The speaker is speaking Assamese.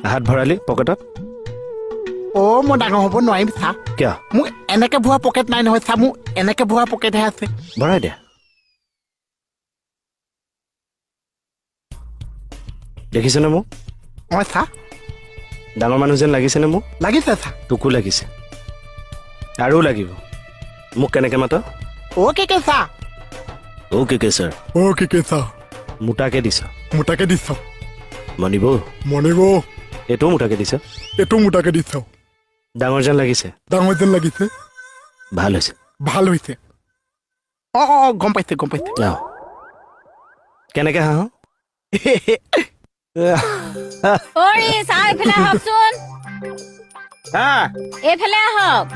হাত ভৰালি পকেটত মই ডাঙৰ হ'ব নোৱাৰিম চা কিয় মোৰ এনেকে ভুৱা পকেট নাই নহয় চা মোৰ এনেকে ভুৱা পকেটহে আছে ভৰাই দে দেখিছেনে মোক চা ডাঙৰ মানুহ যেন লাগিছেনে মোক লাগিছে চা তোকো লাগিছে আৰু লাগিব মোক কেনেকে মাত কে চা কে ছাৰ কে চা মোটাকে দিছ মোটাকে দিছ মনিব মনিব এইটোও মোটাকে দিছ এইটো মোটাকে দিছ ডাঙৰ যেন লাগিছে ডাঙৰ যেন লাগিছে ভাল হৈছে ভাল হৈছে গম পাইছে কেনেকে হাঁহ এইফালে আহকচোন এইফালে আহক